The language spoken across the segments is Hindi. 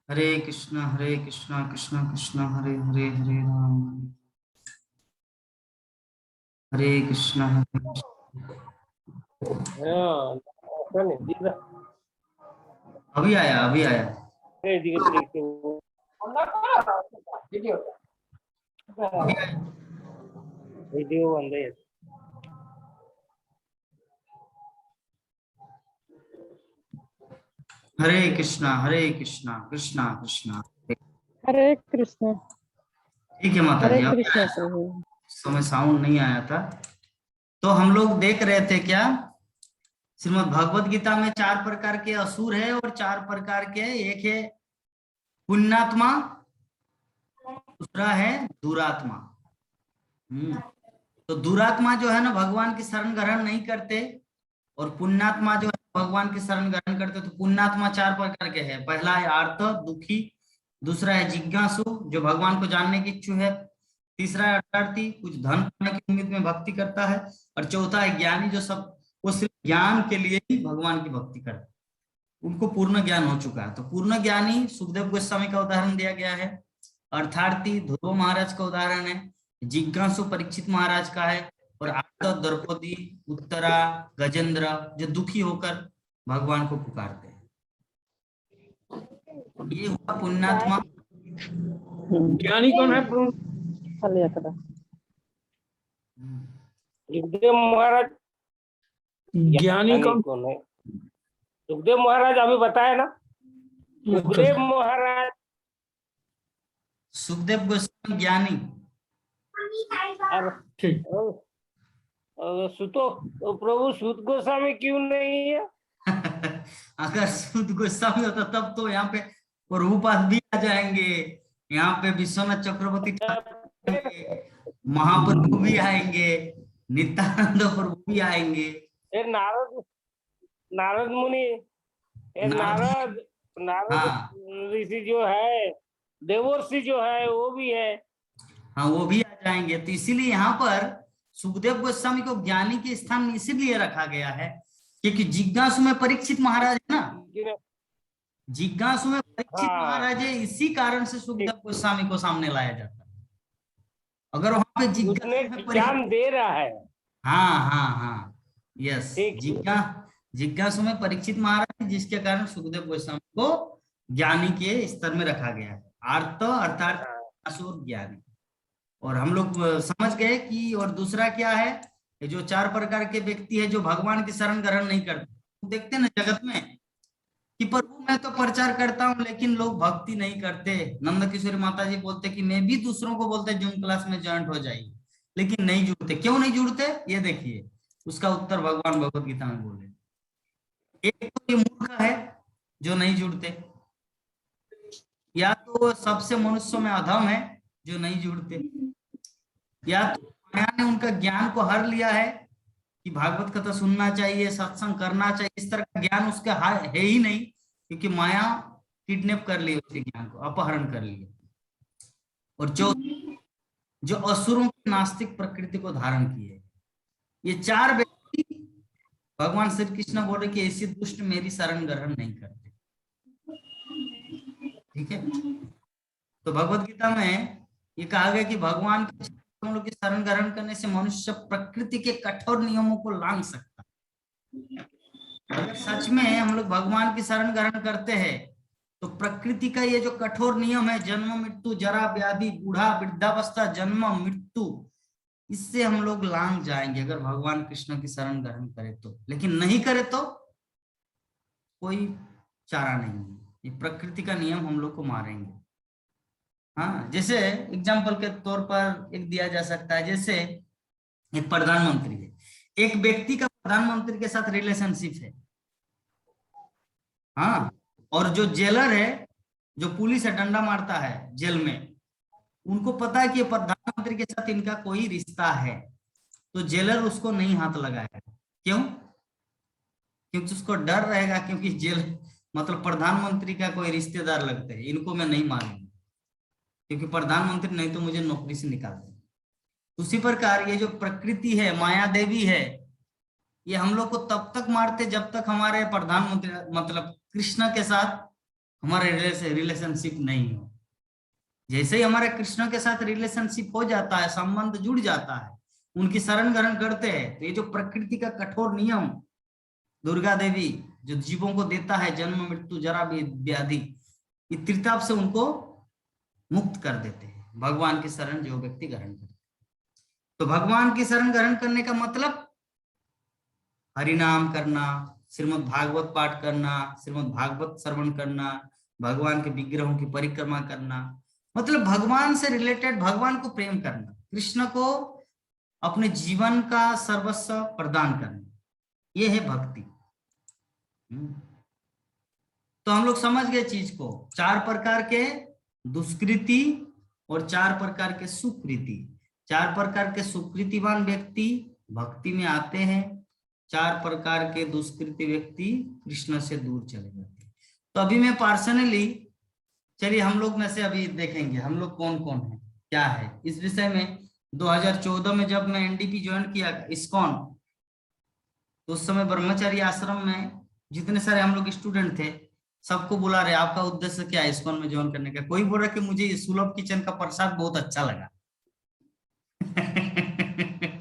हरे कृष्णा कृष्णा कृष्णा हरे हरे, हरे राम हरे कृष्णा हरे कृष्णा। अभी आया अभी आया। अभी आया। हरे कृष्णा कृष्णा कृष्णा। हरे कृष्ण। ठीक है माता हरे जी, अभी कृष्ण आया। प्रभु। इस समय साउंड नहीं आया था। तो हम लोग देख रहे थे क्या, श्रीमद् भगवत गीता में 4 प्रकार के असुर है और 4 प्रकार के, एक है पुण्यात्मा, दूसरा है दुरात्मा। तो दुरात्मा जो है ना भगवान की शरण ग्रहण नहीं करते, और पुण्यात्मा जो है भगवान की शरण ग्रहण करते। तो पुण्यात्मा 4 प्रकार के हैं। पहला है आर्त दुखी, दूसरा है जिज्ञासु जो भगवान को जानने की इच्छु है, तीसरा है अर्थार्थी कुछ धन पाने की उम्मीद में भक्ति करता है, और चौथा है ज्ञानी जो सब वो सिर्फ ज्ञान के लिए ही भगवान की भक्ति करता है, उनको पूर्ण ज्ञान हो चुका है। तो पूर्ण ज्ञानी सुखदेव गोस्वामी का उदाहरण दिया गया है, अर्थार्थी ध्रुव महाराज का उदाहरण है, जिज्ञासु परीक्षित महाराज का है, और आर्त द्रौपदी उत्तरा गजेंद्र जो दुखी होकर भगवान को पुकारते हैं। ये हुआ पुण्यात्मा। ज्ञानी कौन है? सुखदेव महाराज ज्ञानी कौन है? सुखदेव महाराज अभी बताया ना। सुखदेव महाराज, सुखदेव गोस्वामी ज्ञानी। ठीक। सुतो तो प्रभु सुत गोस्वामी क्यों नहीं है? अगर सुत गोस्वामी होता तब तो यहाँ पे प्रभुपाद भी आ जाएंगे, यहाँ पे विश्वनाथ चक्रवर्ती महाप्रभु भी आएंगे, नित्यानंद प्रभु भी आएंगे, नारद नारद मुनि, नारद हाँ ऋषि जो है, देवर्षि जो है वो भी है। हाँ वो भी आ जाएंगे। तो इसीलिए यहाँ पर सुखदेव गोस्वामी को ज्ञानी के स्थान में इसीलिए रखा गया है क्योंकि जिज्ञासु में परीक्षित महाराज है ना, जिज्ञासु में परीक्षित महाराज है, इसी कारण से सुखदेव गोस्वामी को सामने लाया जाता है। अगर वहां पे जिज्ञासु ज्ञान दे रहा है, हाँ यस, जिज्ञासु में परीक्षित महाराज जिसके कारण सुखदेव गोस्वामी को ज्ञानी के स्तर में रखा गया है, आर्त अर्थात और ज्ञानी। और हम लोग समझ गए कि और दूसरा क्या है, जो 4 प्रकार के व्यक्ति है जो भगवान की शरण ग्रहण नहीं करते। देखते ना जगत में कि प्रभु मैं तो प्रचार करता हूँ लेकिन लोग भक्ति नहीं करते। नंद किशोरी माता जी बोलते कि मैं भी दूसरों को बोलते जूम क्लास में ज्वाइंट हो जाइए, लेकिन नहीं जुड़ते। क्यों नहीं जुड़ते ये देखिए, उसका उत्तर भगवान भगवत गीता में बोले। एक तो ये मूर्ख है जो नहीं जुड़ते, या तो सबसे मनुष्यों में अधम है जो नहीं जुड़ते, या तो माया ने उनका ज्ञान को हर लिया है कि भागवत कथा सुनना चाहिए, सत्संग करना चाहिए, इस तरह का ज्ञान उसका है ही नहीं, क्योंकि माया किडनैप कर ली उसके ज्ञान को, अपहरण कर लिया। और जो असुरों की नास्तिक प्रकृति को धारण किए, ये 4 व्यक्ति भगवान श्री कृष्ण बोले कि ऐसी दुष्ट मेरी शरण ग्रहण नहीं करते। ठीक है, तो भगवत गीता में ये कहा गया कि भगवान के हम लोग की शरण ग्रहण करने से मनुष्य प्रकृति के कठोर नियमों को लांघ सकता है। अगर सच में हम लोग भगवान की शरण ग्रहण करते हैं तो प्रकृति का ये जो कठोर नियम है, जन्म मृत्यु जरा व्याधि बूढ़ा वृद्धावस्था जन्म मृत्यु, इससे हम लोग लांघ जाएंगे अगर भगवान कृष्ण की शरण ग्रहण करें तो। लेकिन नहीं करे तो कोई चारा नहीं है, ये प्रकृति का नियम हम लोग को मारेंगे। हाँ, जैसे एग्जाम्पल के तौर पर एक दिया जा सकता है, जैसे एक प्रधानमंत्री है, एक व्यक्ति का प्रधानमंत्री के साथ रिलेशनशिप है, हाँ, और जो जेलर है, जो पुलिस है डंडा मारता है जेल में, उनको पता है कि प्रधानमंत्री के साथ इनका कोई रिश्ता है, तो जेलर उसको नहीं हाथ लगाएगा। क्यों? क्योंकि उसको डर रहेगा, क्योंकि जेल मतलब प्रधानमंत्री का कोई रिश्तेदार लगते हैं, इनको मैं नहीं मारूंगा क्योंकि प्रधानमंत्री नहीं तो मुझे नौकरी से निकाल देंगे। उसी प्रकार ये जो प्रकृति है, माया देवी है, ये हम लोग को तब तक मारते जब तक हमारे प्रधानमंत्री मतलब कृष्ण के साथ हमारे रिलेशनशिप नहीं हो। जैसे ही हमारे कृष्ण के साथ रिलेशनशिप हो जाता है, संबंध जुड़ जाता है, उनकी शरण ग्रहण करते हैं, तो ये जो प्रकृति का कठोर नियम दुर्गा देवी जो जीवों को देता है, जन्म मृत्यु जरा व्याधि, ये त्रिताप से उनको मुक्त कर देते हैं भगवान की शरण जो व्यक्ति ग्रहण करते। तो भगवान की शरण ग्रहण करने का मतलब हरिनाम करना, श्रीमद् भागवत पाठ करना, श्रीमद् भागवत श्रवण करना, भगवान के विग्रहों की परिक्रमा करना, मतलब भगवान से रिलेटेड, भगवान को प्रेम करना, कृष्ण को अपने जीवन का सर्वस्व प्रदान करना, ये है भक्ति। तो हम लोग समझ गए चीज को, 4 प्रकार के दुष्कृति और 4 प्रकार के सुकृति। 4 प्रकार के सुकृतिवान व्यक्ति भक्ति में आते हैं, 4 प्रकार के दुष्कृति व्यक्ति कृष्ण से दूर चले जाते हैं। तो अभी मैं पर्सनली, चलिए हम लोग में से अभी देखेंगे हम लोग कौन कौन है, क्या है इस विषय में। 2014 में जब मैं एनडीपी ज्वाइन किया इस्कॉन, तो उस समय ब्रह्मचारी आश्रम में जितने सारे हम लोग स्टूडेंट थे, सबको बुला रहे आपका उद्देश्य क्या है इस्कॉन में ज्वाइन करने का। कोई बोल रहा कि मुझे सुलभ किचन का प्रसाद बहुत अच्छा लगा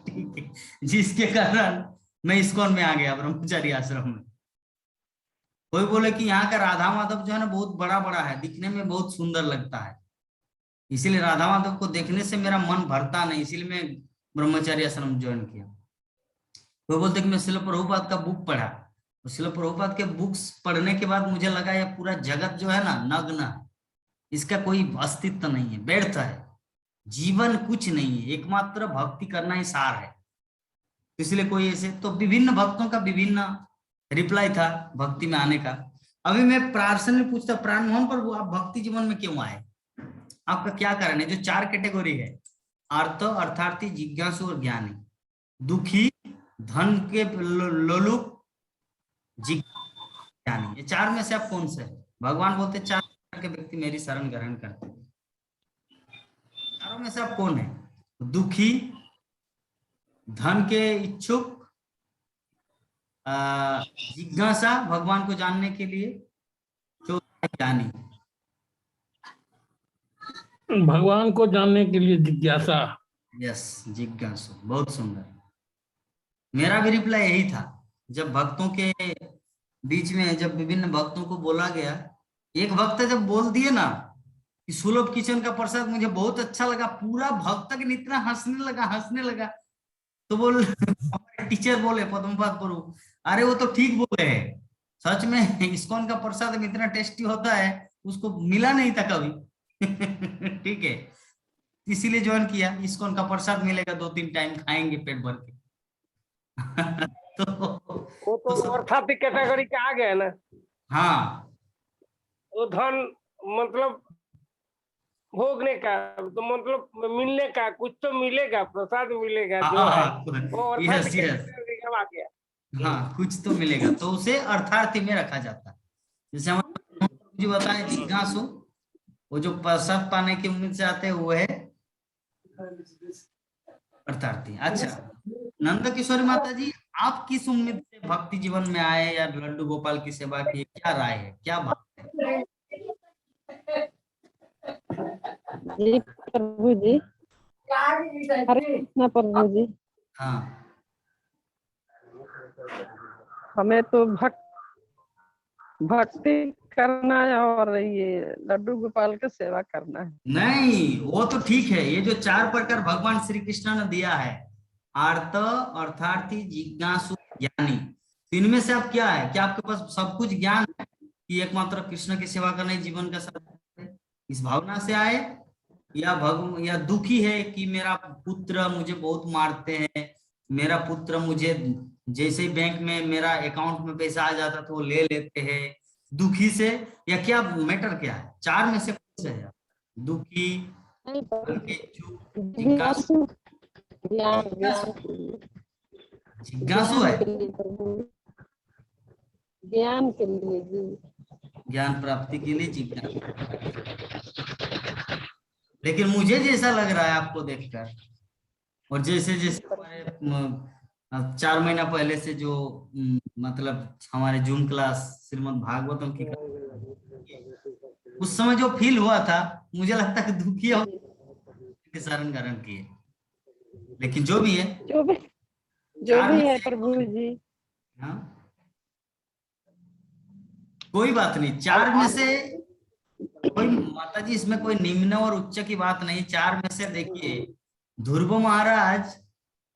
ठीक है, जिसके कारण मैं इस्कॉन में आ गया ब्रह्मचारी आश्रम में। कोई बोले कि यहाँ का राधा माधव जो है ना बहुत बड़ा बड़ा है, दिखने में बहुत सुंदर लगता है, इसीलिए राधा माधव को देखने से मेरा मन भरता नहीं, इसीलिए मैं ब्रह्मचारी आश्रम ज्वाइन किया। कोई बोलते कि मैं शिल प्रभुपाद का बुक पढ़ा, तो शिल प्रभुपाद के बुक्स पढ़ने के बाद मुझे लगा यह पूरा जगत जो है ना नग्न है, इसका कोई अस्तित्व नहीं है, व्यर्थ है, जीवन कुछ नहीं है, एकमात्र भक्ति करना ही सार है। इसलिए कोई ऐसे, तो विभिन्न भक्तों का विभिन्न रिप्लाई था भक्ति में आने का। अभी मैं प्रार्थना में पूछता, प्राण मोहन पर आप भक्ति जीवन में क्यों आए, आपका क्या कारण है। जो 4 कैटेगरी है, अर्थ, अर्थार्थी, जिज्ञासु और ज्ञानी। दुखी, धन के लोलुप, जिज्ञानी, ये 4 में से आप कौन से है। भगवान बोलते 4 के व्यक्ति मेरी शरण ग्रहण करते हैं, चारों में से आप कौन है। दुखी, धन के इच्छुक, जिज्ञासा भगवान को जानने के लिए, जो ज्ञानी। भगवान को जानने के लिए जिज्ञासा। यस, जिज्ञासु, बहुत सुंदर। मेरा भी रिप्लाई यही था। जब भक्तों के बीच में जब विभिन्न भक्तों को बोला गया, एक भक्त जब बोल दिए ना कि सुलभ किचन का प्रसाद मुझे बहुत अच्छा लगा, पूरा भक्त इतना हंसने लगा। तो बोल टीचर बोले पद्मपाद प्रभु, अरे वो तो ठीक बोले हैं, सच में इस्कॉन का प्रसाद में इतना टेस्टी होता है, उसको मिला नहीं था कभी ठीक है, इसीलिए ज्वाइन किया। इस्कॉन का प्रसाद मिलेगा, 2-3 टाइम खाएंगे पेट भर के वो तो अर्थात कैटेगरी के आ गए ना। हाँ, वो धन मतलब भोगने का, तो मतलब मिलने का, कुछ तो मिलेगा, प्रसाद मिलेगा जो है वो अर्थात कैटेगरी का आ गया। हाँ, कुछ तो मिलेगा, तो उसे अर्थार्थी में रखा जाता है। जैसे हमारे जी बताए जिज्ञासु, वो जो प्रसाद पाने की उम्मीद से आते हैं वो है अर्थार्थी। अच्छा, नंद किशोरी माता जी, आप किस उम्मीद से भक्ति जीवन में आए या लड्डू गोपाल की सेवा की, क्या राय है, क्या बात है। जी प्रभु जी, हरे कृष्णा प्रभु जी। हाँ, हमें तो भक्ति करना है और ये लड्डू गोपाल की सेवा करना है। नहीं वो तो ठीक है, ये जो 4 प्रकार भगवान श्री कृष्ण ने दिया है, आर्त, अर्थार्थी, जिज्ञासु, ज्ञानी, तो इनमें से आप क्या है, क्या आपके पास सब कुछ ज्ञान है कि एकमात्र कृष्ण की सेवा करना ही जीवन का सार है, इस भावना से आए, या दुखी है कि मेरा पुत्र मुझे बहुत मारते हैं, मेरा पुत्र मुझे जैसे ही बैंक में मेरा अकाउंट में पैसा आ जाता तो वो ले लेते हैं, दुखी से, या क्या मैटर क्या है। 4 में से कौन से है, दुखी, जिज्ञासु, जिज्ञासु है, ज्ञान के लिए जी, ज्ञान प्राप्ति के लिए जिज्ञासु। लेकिन मुझे जैसा लग रहा है आपको देखकर, और जैसे जैसे हमारे 4 महीना पहले से जो मतलब हमारे जूम क्लास श्रीमद् भागवतम की उस समय जो फील हुआ था, मुझे लगता है कि दुखी हो के शरण ग्रहण किए। लेकिन जो भी है, जो भी चार में है से प्रभु जी। हाँ, कोई बात नहीं। अब चार में से कोई, माता जी इसमें कोई निम्न और उच्च की बात नहीं। चार में से देखिए, ध्रुव महाराज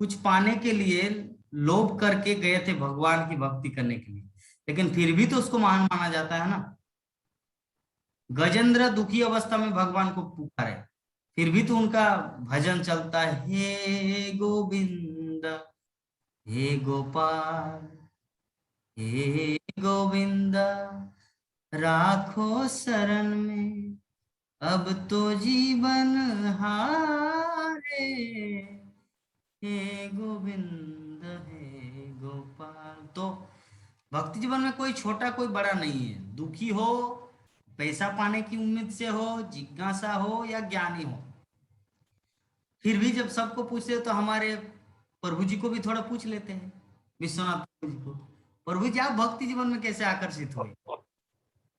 कुछ पाने के लिए लोभ करके गए थे भगवान की भक्ति करने के लिए, लेकिन फिर भी तो उसको महान माना जाता है ना। गजेंद्र दुखी अवस्था में भगवान को पुकारे, फिर भी तो उनका भजन चलता है, हे गोविंद हे गोपाल हे गोविंद राखो शरण में अब तो जीवन हारे, हे गोविंद हे गोपाल। तो भक्ति जीवन में कोई छोटा कोई बड़ा नहीं है। दुखी हो, पैसा पाने की उम्मीद से हो, जिज्ञासा हो या ज्ञानी हो, फिर भी जब सबको पूछते तो हमारे प्रभु जी को भी थोड़ा पूछ लेते हैं, विश्वनाथ प्रभु जी को, प्रभु जी आप भक्ति जीवन में कैसे आकर्षित हुए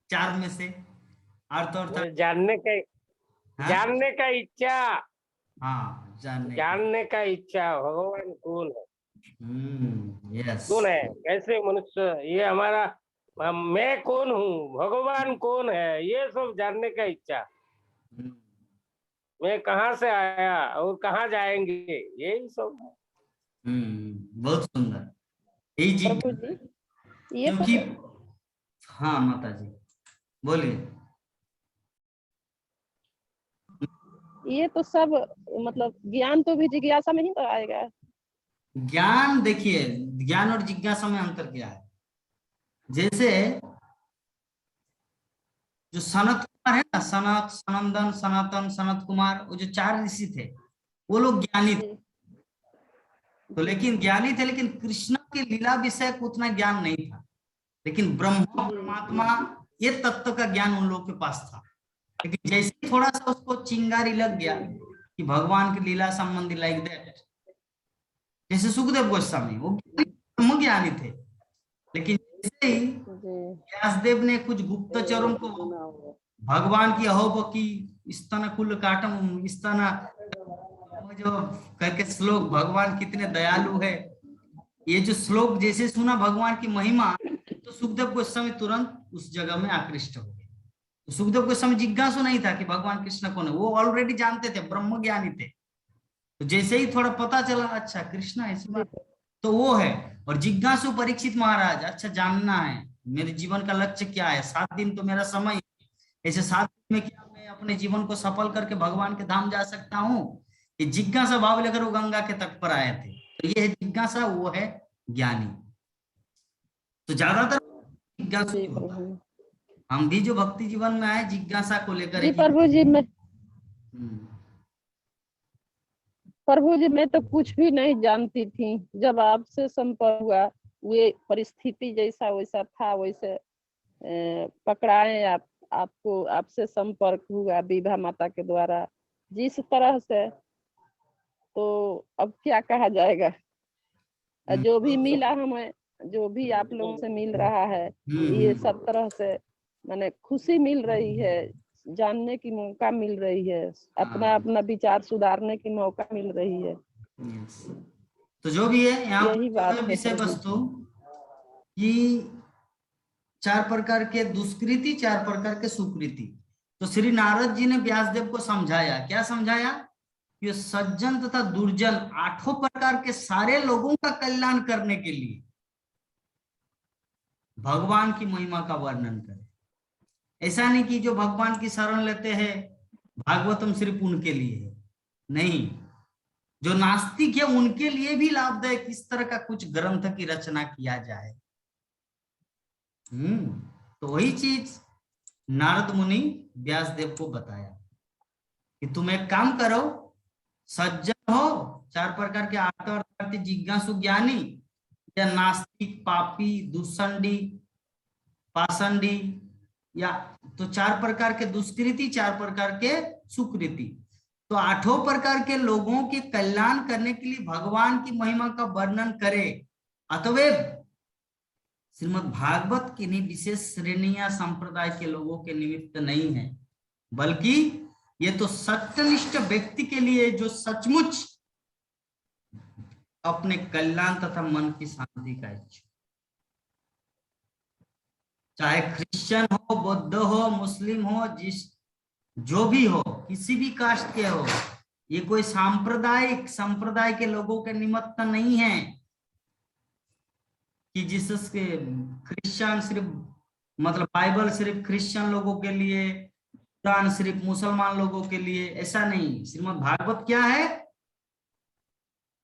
चार में से? अर्थ और जानने का हाँ इच्छा, हाँ, जानने का इच्छा भगवान कौन है, यस, कौन है, कैसे मनुष्य, ये हमारा मैं कौन हूँ, भगवान कौन है, ये सब जानने का इच्छा। मैं कहाँ से आया और कहाँ जाएंगे, यही सब है। बहुत सुंदर। यही जी, प्रभु जी ये क्योंकि तो हाँ माता जी बोलिए। ये तो सब मतलब ज्ञान तो भी जिज्ञासा में ही तो आएगा। ज्ञान देखिए, ज्ञान और जिज्ञासा में अंतर क्या है? जैसे जो सनत कुमार है ना, सनत, सनंदन, सनातन, सनत कुमार, वो जो चार ऋषि थे, वो लोग ज्ञानी थे। तो लेकिन ज्ञानी थे, लेकिन कृष्ण की लीला विषय को उतना ज्ञान नहीं था। लेकिन ब्रह्म परमात्मा ये तत्व का ज्ञान उन लोगों के पास था। लेकिन जैसे थोड़ा सा उसको चिंगारी लग गया कि भगवान की लीला संबंधी, लाइक दैट, जैसे सुखदेव गोस्वामी, वो ब्रह्म ज्ञानी थे, लेकिन जैसे ही व्यासदेव ने कुछ गुप्तचरों को भगवान की अहोब की स्तन कुल काटम स्तन जो करके श्लोक, भगवान कितने दयालु है, ये जो श्लोक जैसे सुना भगवान की महिमा, तो सुखदेव गोस्वामी तुरंत उस जगह में आकृष्ट हो गए। तो सुखदेव गोस्वामी जिज्ञासु नहीं था कि भगवान कृष्ण कौन है, वो ऑलरेडी जानते थे, ब्रह्म ज्ञानी थे। तो जैसे ही थोड़ा पता चला, अच्छा कृष्ण ऐसी बात, तो वो है। और जिज्ञासु परीक्षित महाराज, अच्छा जानना है मेरे जीवन का लक्ष्य क्या है, 7 दिन तो मेरा समय है, ऐसे 7 दिन में क्या मैं अपने जीवन को सफल करके भगवान के धाम जा सकता हूँ? ये जिज्ञासा भाव लेकर वो गंगा के तट पर आए थे। तो ये है जिज्ञासा, वो है ज्ञानी। तो ज्यादातर जिज्ञासु ही होता है। हम भी जो भक्ति जीवन में आए जिज्ञासा को लेकर जी प्रभु जी, मैं तो कुछ भी नहीं जानती थी। जब आपसे संपर्क हुआ, वे परिस्थिति जैसा वैसा था, वैसे पकड़ाए आपको, आपसे संपर्क हुआ विभा माता के द्वारा जिस तरह से, तो अब क्या कहा जाएगा। जो भी मिला हमें, जो भी आप लोगों से मिल रहा है, ये सब तरह से माने खुशी मिल रही है, जानने की मौका मिल रही है, अपना अपना विचार सुधारने की मौका मिल रही है। तो जो भी है यहाँ यही बात है विषय वस्तु कि 4 प्रकार के दुष्कृति, 4 प्रकार के सुकृति। तो श्री नारद जी ने व्यासदेव को समझाया, क्या समझाया? ये सज्जन तथा दुर्जन 8 प्रकार के सारे लोगों का कल्याण करने के लिए भगवान की महिमा का वर्णन करें। ऐसा नहीं कि जो भगवान की शरण लेते हैं भागवतम सिर्फ उनके लिए है, नहीं, जो नास्तिक है उनके लिए भी लाभदायक इस तरह का कुछ ग्रंथ की रचना किया जाए। तो वही चीज नारद मुनि व्यासदेव को बताया कि तुम एक काम करो, सज्जन हो, 4 प्रकार के आर्थ, जिज्ञासु, ज्ञानी, या नास्तिक, पापी, दुष्संडी, पाषंडी, या तो 4 प्रकार के दुष्कृति, 4 प्रकार के सुकृति। तो 8 प्रकार के लोगों के कल्याण करने के लिए भगवान की महिमा का वर्णन करे। अतएव श्रीमद् भागवत किन्हीं विशेष श्रेणी या संप्रदाय के लोगों के निमित्त नहीं है, बल्कि ये तो सत्यनिष्ठ व्यक्ति के लिए जो सचमुच अपने कल्याण तथा मन की शांति का इच्छुक, चाहे क्रिश्चियन हो, बौद्ध हो, मुस्लिम हो, जो भी हो, किसी भी कास्ट के हो, ये कोई सांप्रदायिक संप्रदाय के लोगों के निमित्त नहीं है कि जीसस के क्रिश्चियन सिर्फ मतलब बाइबल सिर्फ क्रिश्चियन लोगों के लिए, कुरान सिर्फ मुसलमान लोगों के लिए, ऐसा नहीं। श्रीमद् भागवत क्या है?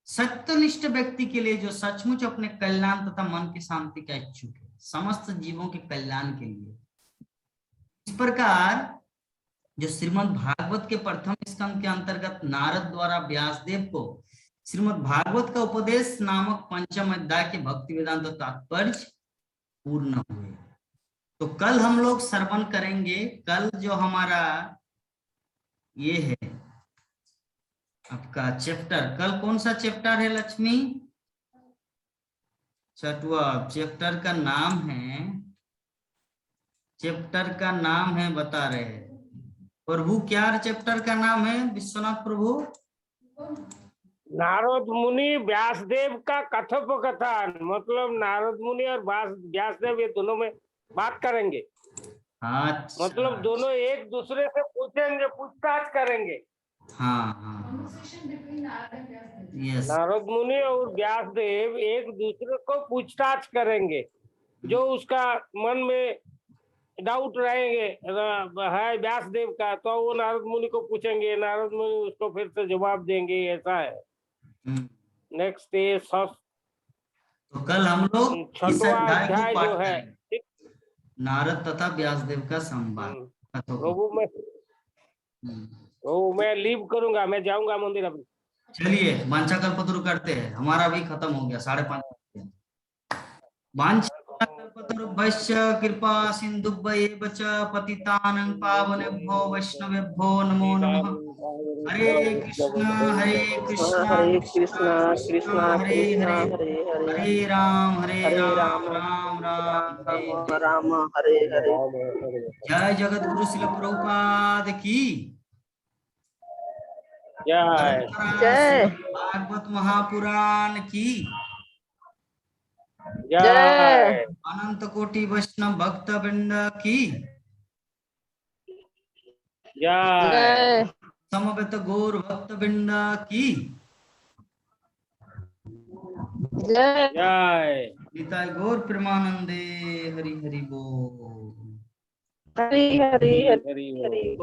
सत्यनिष्ठ व्यक्ति के लिए जो सचमुच अपने कल्याण तथा मन की शांति का इच्छुक है, समस्त जीवों के कल्याण के लिए। इस प्रकार जो श्रीमद् भागवत के प्रथम स्कंद के अंतर्गत नारद द्वारा व्यासदेव को श्रीमद् भागवत का उपदेश नामक पंचम अध्याय के भक्ति वेदांत तात्पर्य पूर्ण हुए। तो कल हम लोग श्रवण करेंगे। कल जो हमारा ये है आपका चैप्टर, कल कौन सा चैप्टर है लक्ष्मी? छठवां चैप्टर का नाम है, चैप्टर का नाम है बता रहे हैं प्रभु, क्या चैप्टर का नाम है विश्वनाथ प्रभु? नारद मुनि व्यासदेव का कथोपकथन, मतलब नारद मुनि और व्यासदेव ये दोनों में बात करेंगे। अच्छा, मतलब दोनों एक दूसरे से पूछेंगे, पूछताछ करेंगे। हाँ यस, नारद मुनि और व्यासदेव एक दूसरे को पूछताछ करेंगे, जो उसका मन में डाउट रहेंगे है व्यासदेव का, तो वो नारद मुनि को पूछेंगे, नारद मुनि उसको फिर से जवाब देंगे। ऐसा है। नेक्स्ट इज तो कल हम लोग इस अध्याय को अध्याय पाठ जो है करेंगे, नारद तथा व्यासदेव का संवाद। प्रभु मैं लीव करूंगा, मैं जाऊंगा मंदिर अभी। चलिए वांछा कल्पतरु करते हैं, हमारा भी खत्म हो गया 5:30। वांछा कल्पतरुभ्यश्च कृपा सिन्धुभ्येव च पतितानां पावनेभ्यो वैष्णवेभ्यो नमो नमः। हरे कृष्णा हरे कृष्णा कृष्णा हरे कृष्णा हरे, हरे हरे, हरे राम राम राम हरे राम हरे हरे। जय जगत गुरु श्रील प्रभुपाद की जय। जय। भागवत महापुराण की जय। अनंत कोटि वैष्णव भक्त वृंद की जय। समवेत गौर भक्त वृंद की जय। जय। निताय गौर प्रेमानंदे। हरि हरि बोल। हरि हरि हरि हरि बोल।